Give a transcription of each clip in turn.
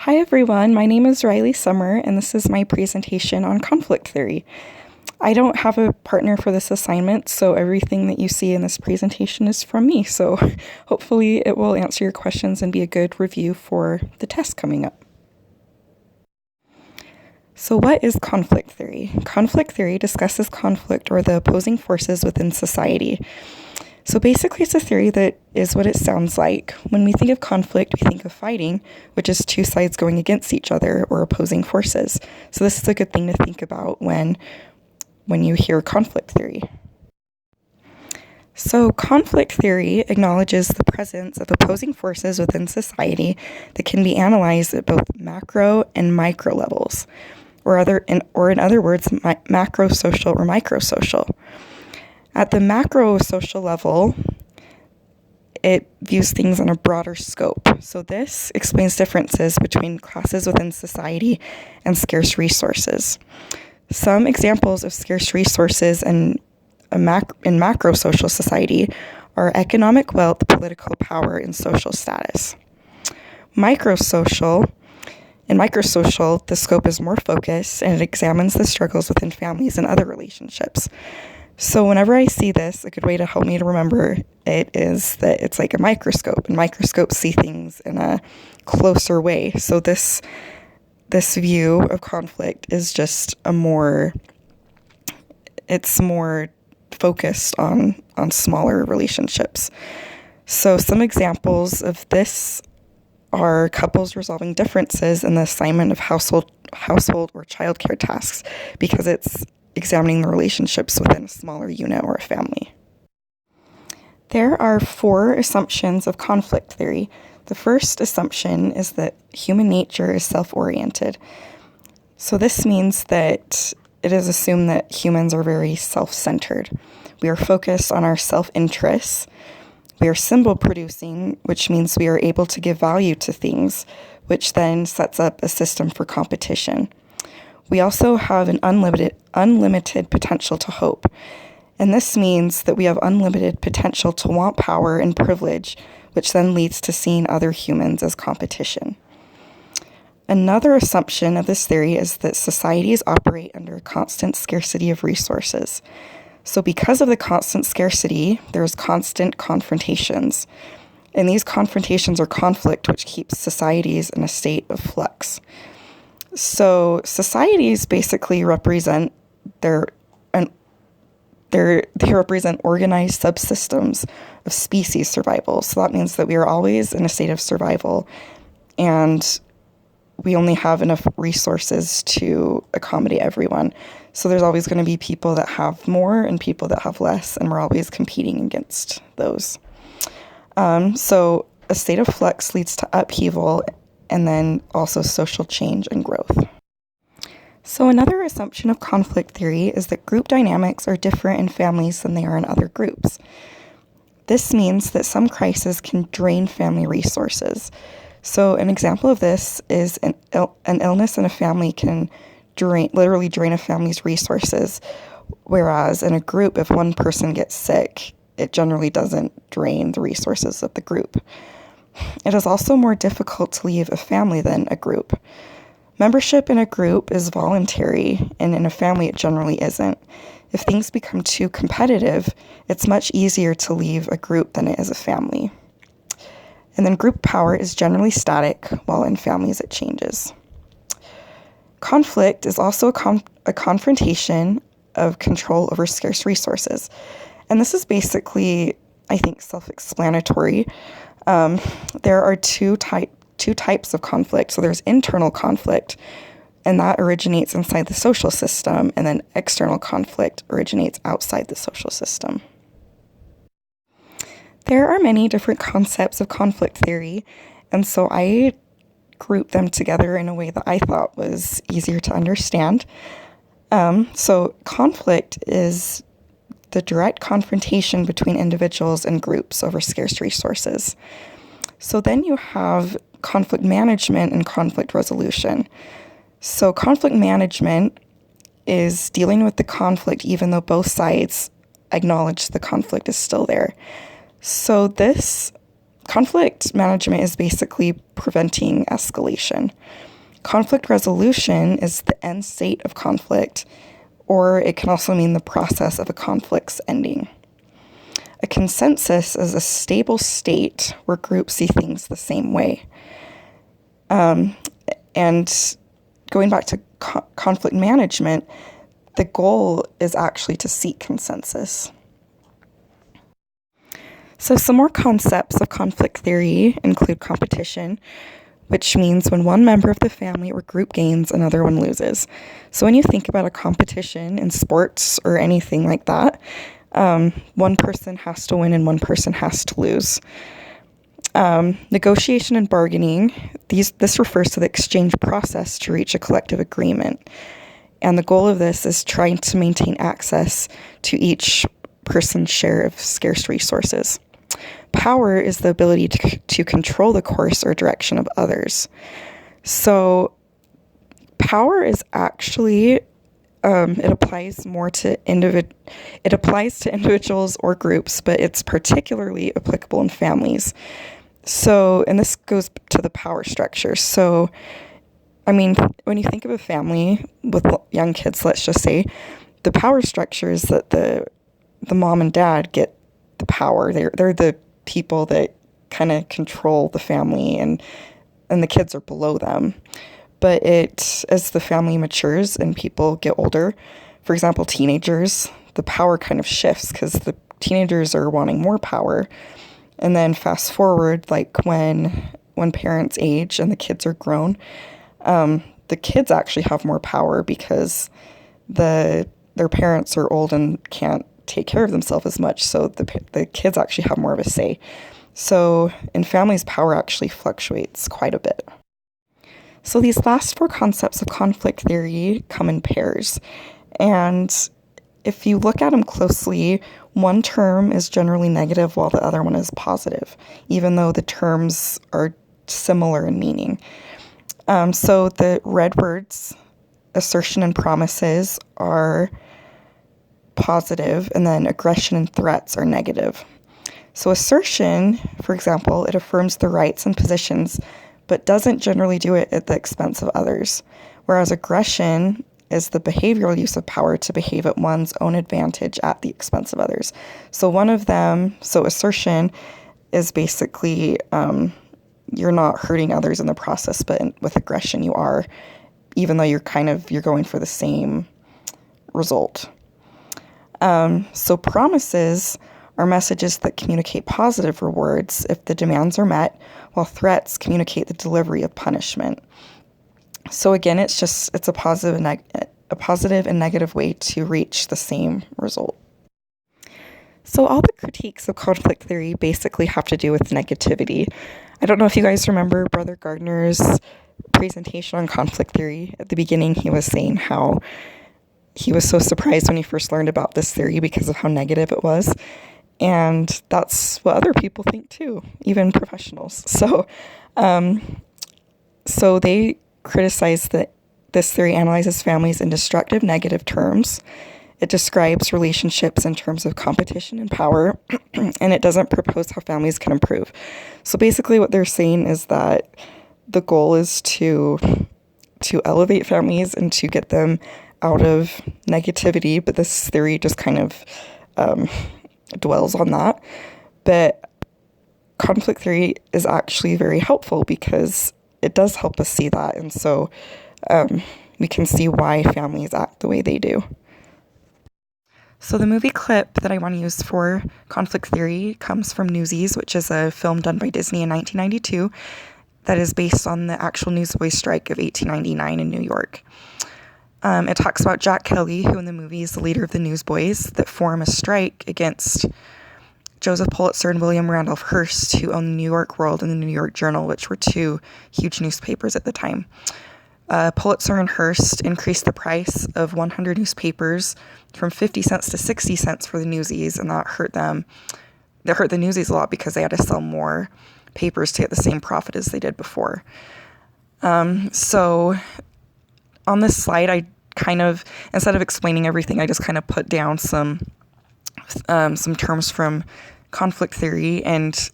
Hi everyone, my name is Riley Summer, and this is my presentation on conflict theory. I don't have a partner for this assignment, so everything that you see in this presentation is from me, so hopefully it will answer your questions and be a good review for the test coming up. So what is conflict theory? Conflict theory discusses conflict or the opposing forces within society. So basically, it's a theory that is what it sounds like. When we think of conflict, we think of fighting, which is two sides going against each other or opposing forces. So this is a good thing to think about when you hear conflict theory. So conflict theory acknowledges the presence of opposing forces within society that can be analyzed at both macro and micro levels, or in other words, macro-social or micro-social. At the macro-social level, it views things on a broader scope. So this explains differences between classes within society and scarce resources. Some examples of scarce resources in macro-social society are economic wealth, political power, and social status. In microsocial, the scope is more focused and it examines the struggles within families and other relationships. So whenever I see this, a good way to help me to remember it is that it's like a microscope, and microscopes see things in a closer way. So this view of conflict is just it's more focused on smaller relationships. So some examples of this are couples resolving differences in the assignment of household or childcare tasks, because it's examining the relationships within a smaller unit or a family. There are 4 assumptions of conflict theory. The first assumption is that human nature is self-oriented. So this means that it is assumed that humans are very self-centered. We are focused on our self-interests. We are symbol producing, which means we are able to give value to things, which then sets up a system for competition. We also have an unlimited potential to hope. And this means that we have unlimited potential to want power and privilege, which then leads to seeing other humans as competition. Another assumption of this theory is that societies operate under a constant scarcity of resources. So because of the constant scarcity, there's constant confrontations. And these confrontations are conflict, which keeps societies in a state of flux. So societies basically represent they represent organized subsystems of species survival. So that means that we are always in a state of survival, and we only have enough resources to accommodate everyone. So there's always going to be people that have more and people that have less, and we're always competing against those. So a state of flux leads to upheaval and then also social change and growth. So another assumption of conflict theory is that group dynamics are different in families than they are in other groups. This means that some crises can drain family resources. So an example of this is an illness in a family can literally drain a family's resources, whereas in a group, if one person gets sick, it generally doesn't drain the resources of the group. It is also more difficult to leave a family than a group. Membership in a group is voluntary, and in a family it generally isn't. If things become too competitive, it's much easier to leave a group than it is a family. And then group power is generally static, while in families it changes. Conflict is also a confrontation of control over scarce resources. And this is basically, I think, self-explanatory. There are two types of conflict. So there's internal conflict, and that originates inside the social system, and then external conflict originates outside the social system. There are many different concepts of conflict theory, and so I grouped them together in a way that I thought was easier to understand. So conflict is the direct confrontation between individuals and groups over scarce resources. So then you have conflict management and conflict resolution. So conflict management is dealing with the conflict even though both sides acknowledge the conflict is still there. So this Conflict management is basically preventing escalation. Conflict resolution is the end state of conflict, or it can also mean the process of a conflict's ending. A consensus is a stable state where groups see things the same way. And going back to conflict management, the goal is actually to seek consensus. So some more concepts of conflict theory include competition, which means when one member of the family or group gains, another one loses. So when you think about a competition in sports or anything like that, one person has to win and one person has to lose. Negotiation and bargaining, this refers to the exchange process to reach a collective agreement. And the goal of this is trying to maintain access to each person's share of scarce resources. Power is the ability to control the course or direction of others. So power is actually, it applies more to individuals or groups, but it's particularly applicable in families. So, and this goes to the power structure. So, I mean, when you think of a family with young kids, let's just say, the power structure is that the mom and dad get the power. They're the people that kind of control the family, and the kids are below them. But as the family matures and people get older, for example, teenagers, the power kind of shifts because the teenagers are wanting more power. And then fast forward, like when parents age and the kids are grown, the kids actually have more power because their parents are old and can't take care of themselves as much. So the kids actually have more of a say. So in families, power actually fluctuates quite a bit. So these last four concepts of conflict theory come in pairs. And if you look at them closely, one term is generally negative while the other one is positive, even though the terms are similar in meaning. So the red words, assertion and promises, are positive, and then aggression and threats are negative. So assertion, for example, it affirms the rights and positions, but doesn't generally do it at the expense of others. Whereas aggression is the behavioral use of power to behave at one's own advantage at the expense of others. So assertion is basically you're not hurting others in the process, but with aggression you are, even though you're going for the same result. So promises are messages that communicate positive rewards if the demands are met, while threats communicate the delivery of punishment. So again, it's a positive and negative way to reach the same result. So all the critiques of conflict theory basically have to do with negativity. I don't know if you guys remember Brother Gardner's presentation on conflict theory. At the beginning, he was saying how he was so surprised when he first learned about this theory because of how negative it was. And that's what other people think too, even professionals. So they criticize that this theory analyzes families in destructive negative terms. It describes relationships in terms of competition and power, and it doesn't propose how families can improve. So basically what they're saying is that the goal is to elevate families and to get them out of negativity, but this theory just kind of dwells on that. But conflict theory is actually very helpful because it does help us see that, and so we can see why families act the way they do. So the movie clip that I want to use for conflict theory comes from Newsies, which is a film done by Disney in 1992 that is based on the actual Newsboys strike of 1899 in New York. It talks about Jack Kelly, who in the movie is the leader of the Newsboys, that form a strike against Joseph Pulitzer and William Randolph Hearst, who owned the New York World and the New York Journal, which were two huge newspapers at the time. Pulitzer and Hearst increased the price of 100 newspapers from 50 cents to 60 cents for the Newsies, and that hurt them. That hurt the Newsies a lot because they had to sell more papers to get the same profit as they did before. So on this slide, I kind of, instead of explaining everything, I just kind of put down some terms from conflict theory, and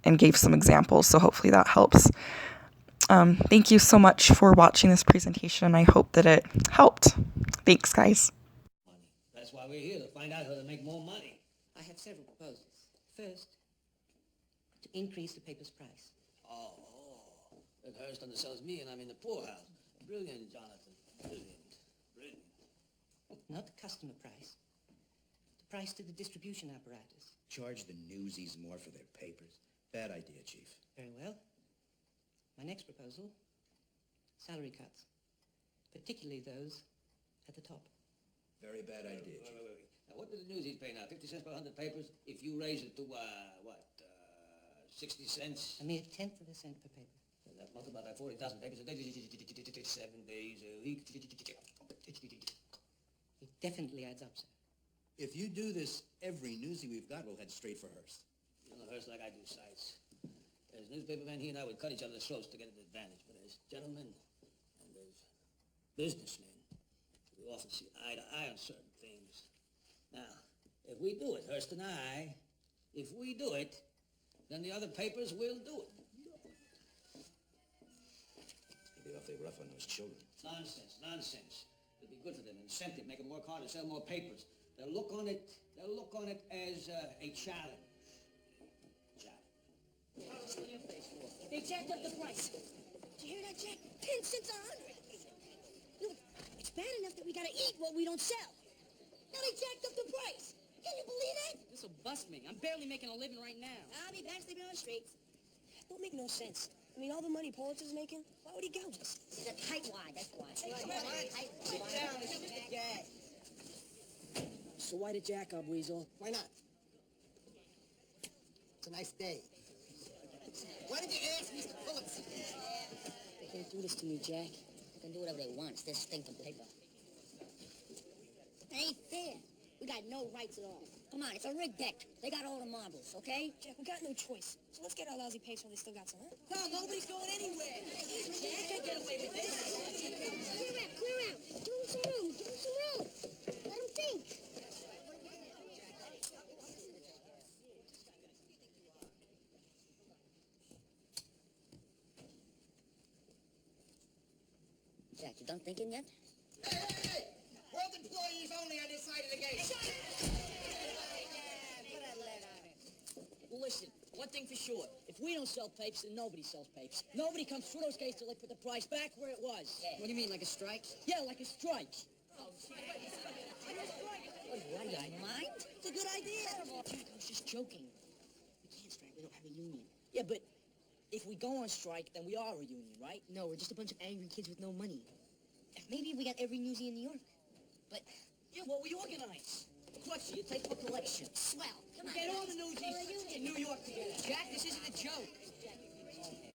and gave some examples. So hopefully that helps. Thank you so much for watching this presentation. I hope that it helped. Thanks, guys. That's why we're here, to find out how to make more money. I have several proposals. First, to increase the paper's price. Oh, that Hearst undersells me and I'm in the poorhouse. Brilliant, Jonathan. Brilliant. Not the customer price. The price to the distribution apparatus. Charge the newsies more for their papers. Bad idea, Chief. Very well. My next proposal, salary cuts. Particularly those at the top. Very bad idea, Chief. Wait. Now, what do the newsies pay now? 50 cents per 100 papers? If you raise it to, 60 cents? A mere tenth of a cent per paper. Well, that multiplied by 40,000 papers a day, 7 days a week. It definitely adds up, sir. If you do this, every newsie we've got will head straight for Hearst. You don't know Hearst like I do, Sites. As newspapermen, he and I would cut each other's throats to get an advantage. But as gentlemen and as businessmen, we often see eye to eye on certain things. Now, if we do it, Hearst and I, if we do it, then the other papers will do it. Be awfully rough on those children. Nonsense. It'll be good for them. Incentive, make them work harder, sell more papers. They'll look on it as a challenge. They jacked up the price. Did you hear that, Jack? 10 cents a 100. Look, it's bad enough that we gotta eat what we don't sell. Now they jacked up the price. Can you believe that? This'll bust me. I'm barely making a living right now. I'll be back sleeping on the streets. Don't make no sense. I mean, all the money Pulitzer's making, why would he gouge us? He's a tightwad, that's why. So why the jack up, Weasel? Why not? It's a nice day. Why did you ask Mr. Pulitzer? They can't do this to me, Jack. They can do whatever they want. It's their stinking paper. It ain't fair. We got no rights at all. Come on, it's a rigged deck. They got all the marbles, okay? Jack, we got no choice. So let's get our lousy papes while they still got some, huh? No, nobody's going anywhere. Jack, can't get away with this. Clear out. Give him some room. Let him think. Jack, you done thinking yet? Hey! World employees only on this side of the gate. Well, listen, one thing for sure. If we don't sell papes, then nobody sells papes. Nobody comes through those gates till they put the price back where it was. Yeah. What do you mean, like a strike? Yeah, like a strike. What, you mind? It's a good idea. Jack, I was just joking. We can't strike. We don't have a union. Yeah, but if we go on strike, then we are a union, right? No, we're just a bunch of angry kids with no money. Maybe we got every newsie in New York. But, Yeah, well, we organize. Clutchy, you take for collection. swell. Come on. Get all the newsies in New York together. Jack,